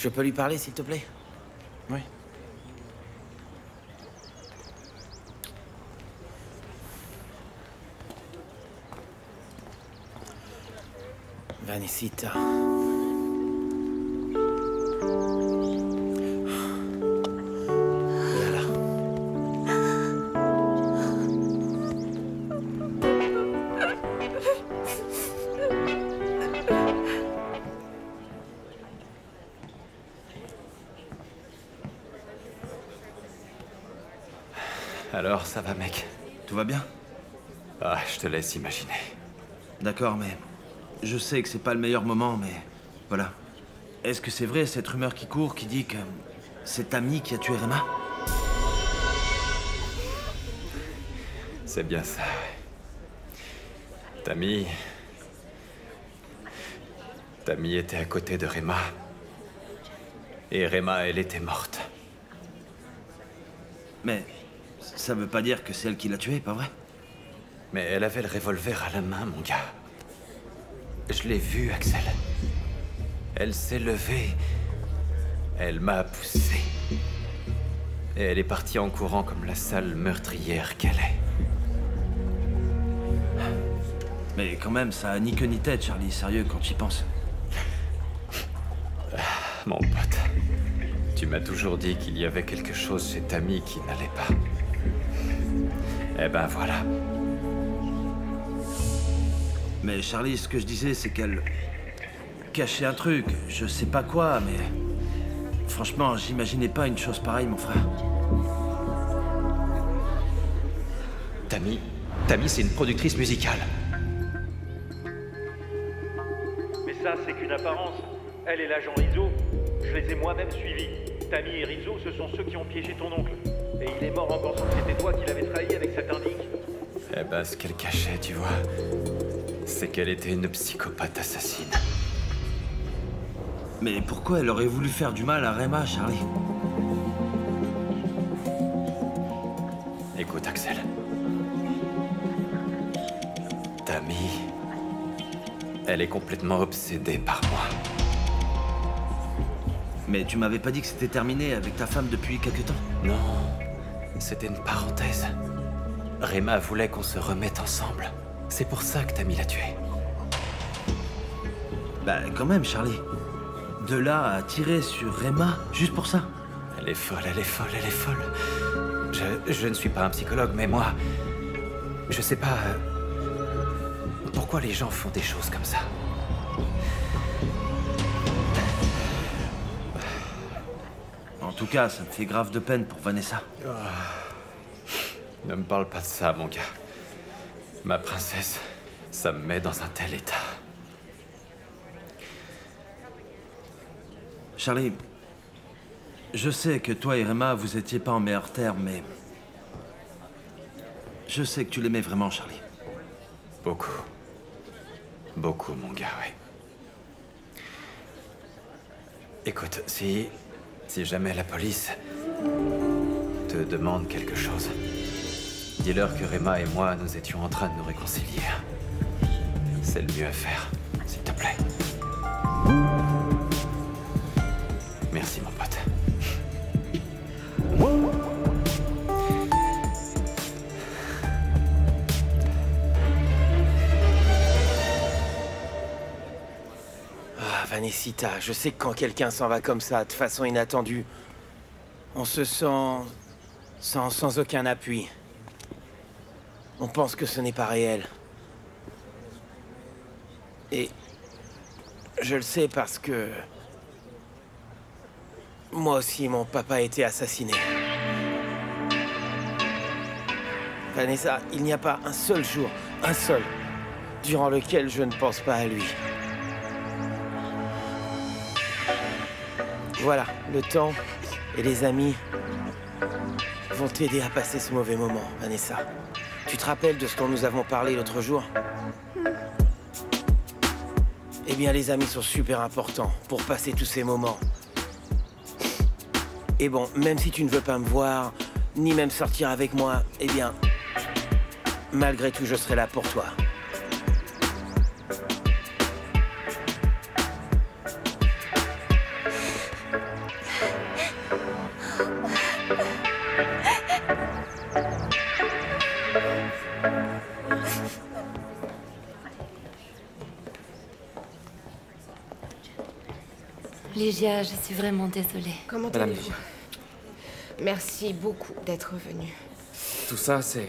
Je peux lui parler, s'il te plaît? Oui. Vanesita. Voilà. Alors, ça va, mec? Tout va bien? Ah, je te laisse imaginer. D'accord, mais... Je sais que c'est pas le meilleur moment, mais... Voilà. Est-ce que c'est vrai, cette rumeur qui court, qui dit que... c'est Tammy qui a tué Rema? C'est bien ça, ouais. Tammy était à côté de Rema. Et Rema, elle était morte. Mais... ça veut pas dire que c'est elle qui l'a tué, pas vrai? Mais elle avait le revolver à la main, mon gars. Je l'ai vue, Axel. Elle s'est levée. Elle m'a poussé. Et elle est partie en courant comme la sale meurtrière qu'elle est. Mais quand même, ça a ni queue ni tête, Charlie, sérieux, quand tu y penses. Mon pote, tu m'as toujours dit qu'il y avait quelque chose chez Tammy qui n'allait pas. Eh ben voilà. Mais Charlie, ce que je disais, c'est qu'elle... cachait un truc, je sais pas quoi, mais... Franchement, j'imaginais pas une chose pareille, mon frère. Tammy, c'est une productrice musicale. Mais ça, c'est qu'une apparence. Elle et l'agent Rizzo, je les ai moi-même suivis. Tammy et Rizzo, ce sont ceux qui ont piégé ton oncle. Et il est mort en pensant que c'était toi qui l'avais trahi avec cet indique. Eh ben, ce qu'elle cachait, tu vois, c'est qu'elle était une psychopathe assassine. Mais pourquoi elle aurait voulu faire du mal à Rema, Charlie? Écoute, Axel. Tammy... elle est complètement obsédée par moi. Mais tu m'avais pas dit que c'était terminé avec ta femme depuis quelque temps? Non, c'était une parenthèse. Rema voulait qu'on se remette ensemble. C'est pour ça que Tammy l'a tué. Bah, quand même, Charlie. De là à tirer sur Rema, juste pour ça? Elle est folle, elle est folle, elle est folle. Je ne suis pas un psychologue, mais moi... je sais pas... pourquoi les gens font des choses comme ça. En tout cas, ça me fait grave de peine pour Vanessa. Ne me parle pas de ça, mon gars. Ma princesse, ça me met dans un tel état. Charlie, je sais que toi et Rema, vous étiez pas en meilleurs termes, mais... je sais que tu l'aimais vraiment, Charlie. Beaucoup. Beaucoup, mon gars, oui. Écoute, si jamais la police te demande quelque chose, dis-leur que Rema et moi, nous étions en train de nous réconcilier. C'est le mieux à faire, s'il te plaît. Merci, mon pote. Ah, Vanesita, je sais que quand quelqu'un s'en va comme ça, de façon inattendue, on se sent... sans aucun appui. On pense que ce n'est pas réel. Et... je le sais parce que... moi aussi, mon papa a été assassiné. Vanessa, il n'y a pas un seul jour, un seul, durant lequel je ne pense pas à lui. Voilà, le temps et les amis vont t'aider à passer ce mauvais moment, Vanessa. Tu te rappelles de ce dont nous avons parlé l'autre jour? Eh bien, les amis sont super importants pour passer tous ces moments. Et bon, même si tu ne veux pas me voir, ni même sortir avec moi, eh bien, malgré tout, je serai là pour toi. Lygia, je suis vraiment désolée. Comment Madame allez-vous? Merci beaucoup d'être venu. Tout ça, c'est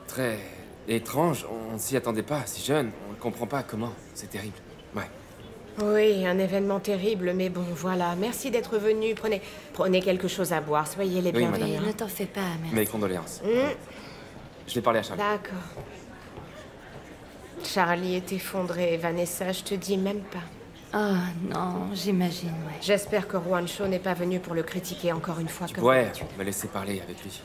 très étrange. On s'y attendait pas, si jeune. On ne comprend pas comment. C'est terrible. Ouais. Oui, un événement terrible, mais bon, voilà. Merci d'être venu. Prenez quelque chose à boire. Soyez les Oui, bienvenus. madame. Oui, ne t'en fais pas, merci. Mes condoléances. Hmm, Je vais parler à Charlie. D'accord. Charlie est effondré. Vanessa, je te dis même pas. Oh non, j'imagine, ouais. J'espère que Juancho n'est pas venu pour le critiquer encore une fois comme Ouais, d'habitude. me laisser parler avec lui.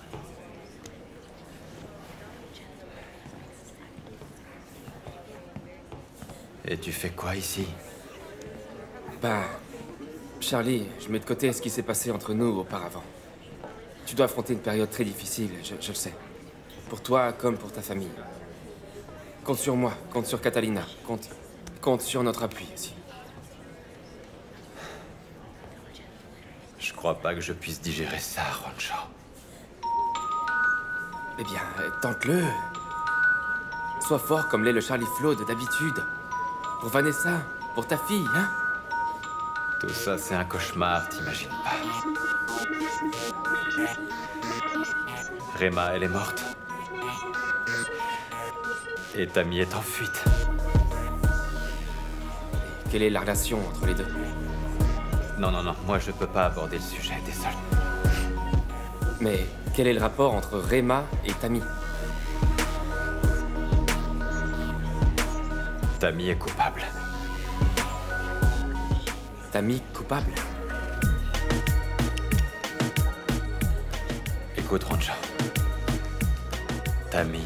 Et tu fais quoi ici? Bah, Charlie, je mets de côté ce qui s'est passé entre nous auparavant. Tu dois affronter une période très difficile, je le sais. Pour toi comme pour ta famille. Compte sur moi, compte sur Catalina, compte sur notre appui aussi. Je crois pas que je puisse digérer ça, Juancho. Eh bien, tente-le. Sois fort comme l'est le Charlie Flo de d'habitude. Pour Vanessa, pour ta fille, hein? Tout ça, c'est un cauchemar, t'imagines pas. Rema, elle est morte. Et Tammy est en fuite. Quelle est la relation entre les deux? Non, moi je peux pas aborder le sujet, désolé. Mais quel est le rapport entre Rema et Tammy? Tammy est coupable. Tammy coupable? Écoute, Juancho. Tammy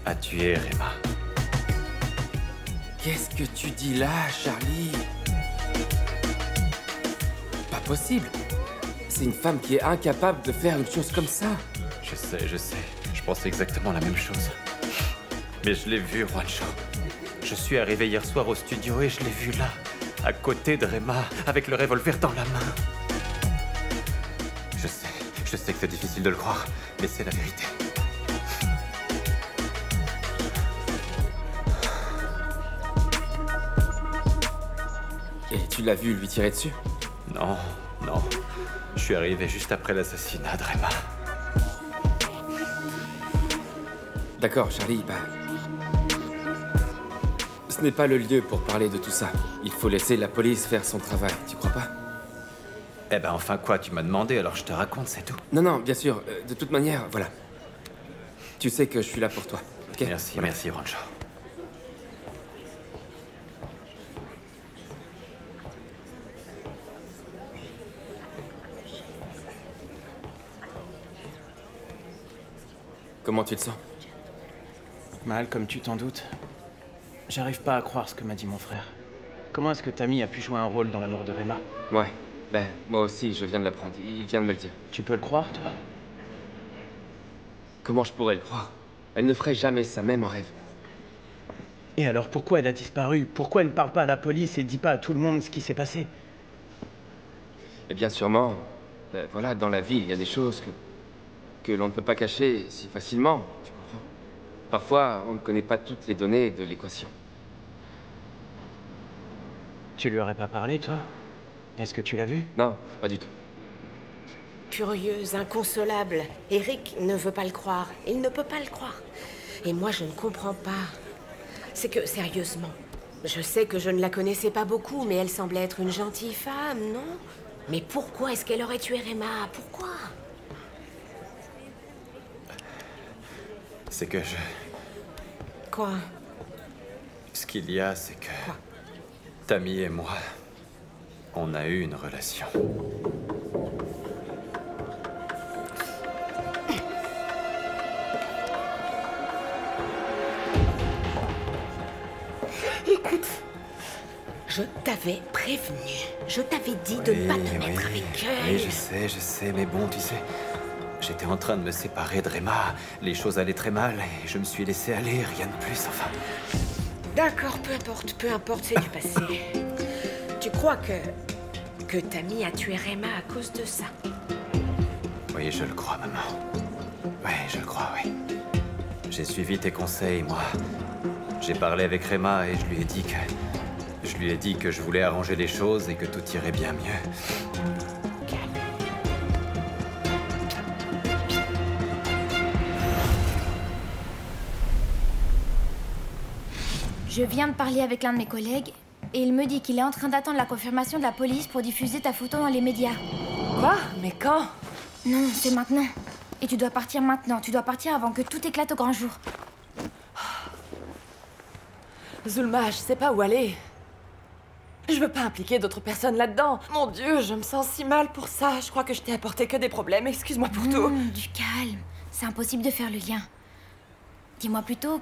a tué Rema. Qu'est-ce que tu dis là, Charlie? Pas possible. C'est une femme qui est incapable de faire une chose comme ça. Je sais. Je pensais exactement la même chose. Mais je l'ai vu, Juancho. Je suis arrivé hier soir au studio et je l'ai vu là, à côté de Rema, avec le revolver dans la main. Je sais que c'est difficile de le croire, mais c'est la vérité. Et tu l'as vu lui tirer dessus? Non. Je suis arrivé juste après l'assassinat de Rema. D'accord, Charlie, bah... Ce n'est pas le lieu pour parler de tout ça. Il faut laisser la police faire son travail, tu crois pas? Eh ben enfin quoi, tu m'as demandé, alors je te raconte, c'est tout. Non, bien sûr. De toute manière, voilà. Tu sais que je suis là pour toi, ok? Merci, Juancho. Comment tu te sens? Mal, comme tu t'en doutes. J'arrive pas à croire ce que m'a dit mon frère. Comment est-ce que Tammy a pu jouer un rôle dans la mort de Rema? Ouais. Ben, moi aussi, je viens de l'apprendre. Il vient de me le dire. Tu peux le croire, toi? Comment je pourrais le croire? Elle ne ferait jamais ça, même en rêve. Et alors pourquoi elle a disparu? Pourquoi elle ne parle pas à la police et dit pas à tout le monde ce qui s'est passé? Eh bien, sûrement. Ben, voilà, dans la vie, il y a des choses que l'on ne peut pas cacher si facilement, tu comprends? Parfois, on ne connaît pas toutes les données de l'équation. Tu lui aurais pas parlé, toi? Est-ce que tu l'as vu? Non, pas du tout. Curieuse, inconsolable. Eric ne veut pas le croire. Il ne peut pas le croire. Et moi, je ne comprends pas. C'est que, sérieusement, je sais que je ne la connaissais pas beaucoup, mais elle semblait être une gentille femme, non? Mais pourquoi est-ce qu'elle aurait tué Rema? Pourquoi? C'est que Quoi? Ce qu'il y a, c'est que... Quoi? Tammy et moi, on a eu une relation. Écoute, je t'avais prévenu. Je t'avais dit de ne pas te mettre avec elle. Oui, je sais, mais bon, tu sais... J'étais en train de me séparer de Rema. Les choses allaient très mal et je me suis laissé aller, rien de plus, enfin... D'accord, peu importe, c'est du passé. Tu crois que Tammy a tué Rema à cause de ça? Oui, je le crois, maman. Ouais, je crois, oui. J'ai suivi tes conseils, moi. J'ai parlé avec Rema et je lui ai dit que je voulais arranger les choses et que tout irait bien mieux. Je viens de parler avec l'un de mes collègues et il me dit qu'il est en train d'attendre la confirmation de la police pour diffuser ta photo dans les médias. Quoi? Mais quand? Non, c'est maintenant. Et tu dois partir maintenant. Tu dois partir avant que tout éclate au grand jour. Zulma, je sais pas où aller. Je veux pas impliquer d'autres personnes là-dedans. Mon Dieu, je me sens si mal pour ça. Je crois que je t'ai apporté que des problèmes. Excuse-moi pour tout. Du calme. C'est impossible de faire le lien. Dis-moi plutôt,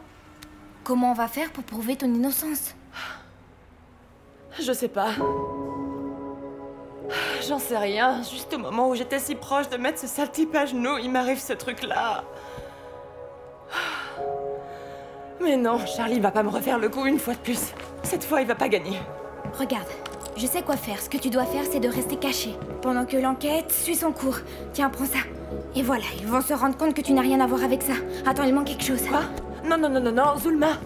comment on va faire pour prouver ton innocence? Je sais pas. J'en sais rien. Juste au moment où j'étais si proche de mettre ce sale type à genoux, il m'arrive ce truc-là. Mais non, Charlie va pas me refaire le coup une fois de plus. Cette fois, il va pas gagner. Regarde, je sais quoi faire. Ce que tu dois faire, c'est de rester caché. Pendant que l'enquête suit son cours. Tiens, prends ça. Et voilà, ils vont se rendre compte que tu n'as rien à voir avec ça. Attends, il manque quelque chose. Quoi? Non, Zulma,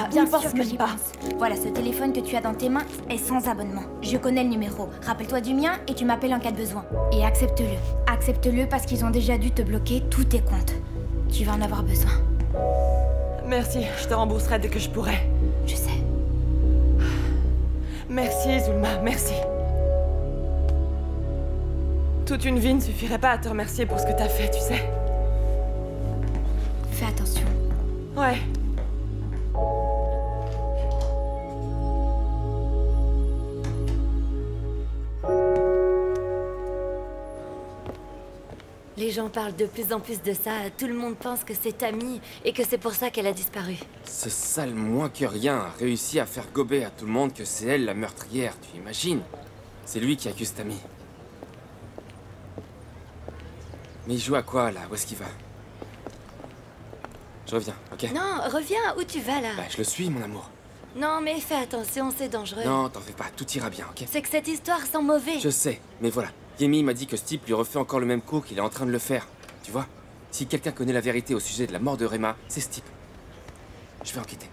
Bien n'y pense sûr que même j'y pas. pense. Voilà, ce téléphone que tu as dans tes mains est sans abonnement. Je connais le numéro. Rappelle-toi du mien et tu m'appelles en cas de besoin. Et accepte-le. Accepte-le parce qu'ils ont déjà dû te bloquer tous tes comptes. Tu vas en avoir besoin. Merci, je te rembourserai dès que je pourrai. Je sais. Merci, Zulma, merci. Toute une vie ne suffirait pas à te remercier pour ce que t'as fait, tu sais. Fais attention. Ouais. Les gens parlent de plus en plus de ça. Tout le monde pense que c'est Tammy et que c'est pour ça qu'elle a disparu. Ce sale moins que rien a réussi à faire gober à tout le monde que c'est elle la meurtrière, tu imagines? C'est lui qui accuse Tammy. Mais il joue à quoi, là? Où est-ce qu'il va? Je reviens, ok? Non, reviens, où tu vas là? Bah, je le suis, mon amour. Non, mais fais attention, c'est dangereux. Non, t'en fais pas, tout ira bien, ok? C'est que cette histoire sent mauvais. Je sais, mais voilà. Yemi m'a dit que ce type lui refait encore le même coup qu'il est en train de le faire. Tu vois? Si quelqu'un connaît la vérité au sujet de la mort de Rema, c'est ce type. Je vais enquêter.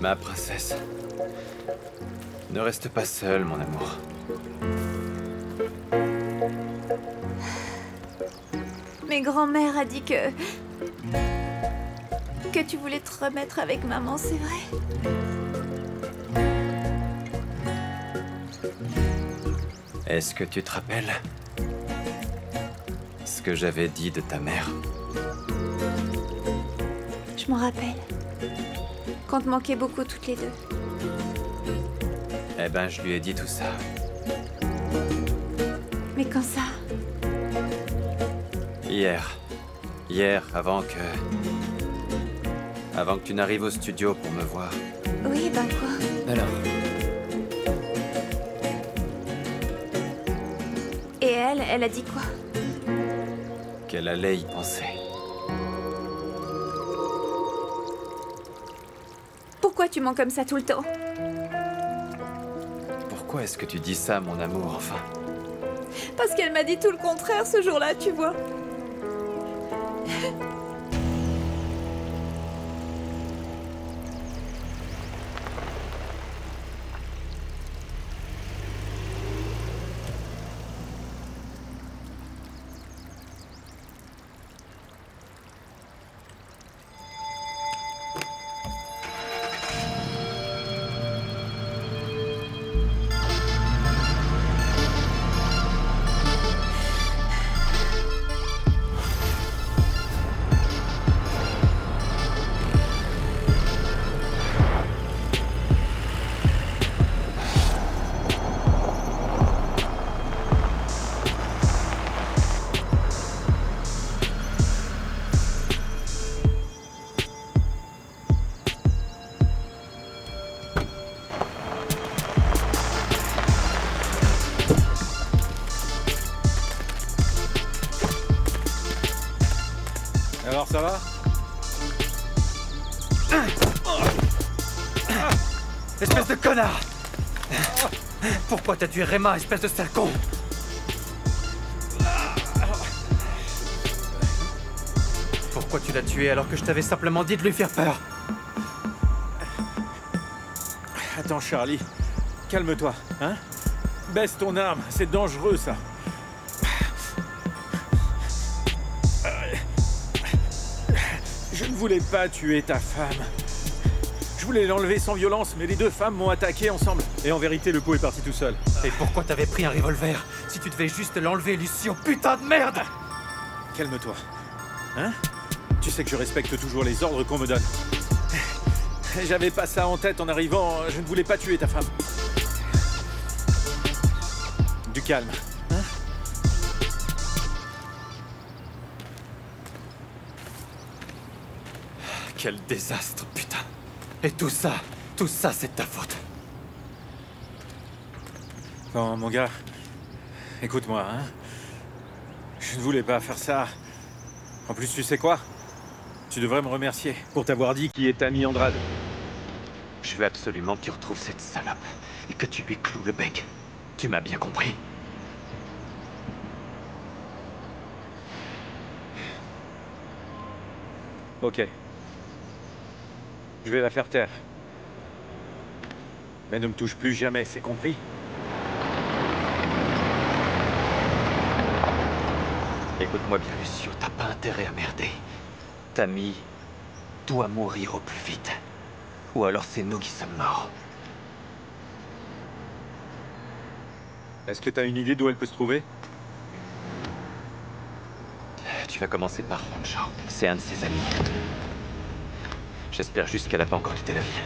Ma princesse. Ne reste pas seule, mon amour. Mais grand-mère a dit que tu voulais te remettre avec maman, c'est vrai? Est-ce que tu te rappelles ce que j'avais dit de ta mère? Je m'en rappelle. Qu'on te manquait beaucoup toutes les deux. Eh ben, je lui ai dit tout ça. Mais quand ça? Hier. Hier, avant que tu n'arrives au studio pour me voir. Oui, ben quoi? Alors, Et elle a dit quoi? Qu'elle allait y penser. Pourquoi tu mens comme ça tout le temps? Pourquoi est-ce que tu dis ça, mon amour, enfin? Parce qu'elle m'a dit tout le contraire ce jour-là, tu vois. Alors ça va? Espèce de connard! Pourquoi t'as tué Rema, espèce de sale con? Pourquoi tu l'as tué alors que je t'avais simplement dit de lui faire peur? Attends, Charlie. Calme-toi, hein? Baisse ton arme, c'est dangereux, ça. Je ne voulais pas tuer ta femme. Je voulais l'enlever sans violence, mais les deux femmes m'ont attaqué ensemble. Et en vérité, le coup est parti tout seul. Et pourquoi t'avais pris un revolver si tu devais juste l'enlever, Lucio, putain de merde! Calme-toi. Hein? Tu sais que je respecte toujours les ordres qu'on me donne. J'avais pas ça en tête en arrivant, je ne voulais pas tuer ta femme. Du calme, hein? Quel désastre, putain! Et tout ça c'est de ta faute. Bon, mon gars, écoute-moi, hein? Je ne voulais pas faire ça. En plus, tu sais quoi? Tu devrais me remercier pour t'avoir dit qui est Tammy Andrade. Je veux absolument que tu retrouves cette salope et que tu lui cloues le bec. Tu m'as bien compris? Ok. Je vais la faire taire. Mais ne me touche plus jamais, c'est compris? Écoute-moi bien, Lucio, t'as pas intérêt à merder. Tammy doit mourir au plus vite. Ou alors c'est nous qui sommes morts. Est-ce que t'as une idée d'où elle peut se trouver? Tu vas commencer par Rancho. C'est un de ses amis. J'espère juste qu'elle a pas encore quitté la ville.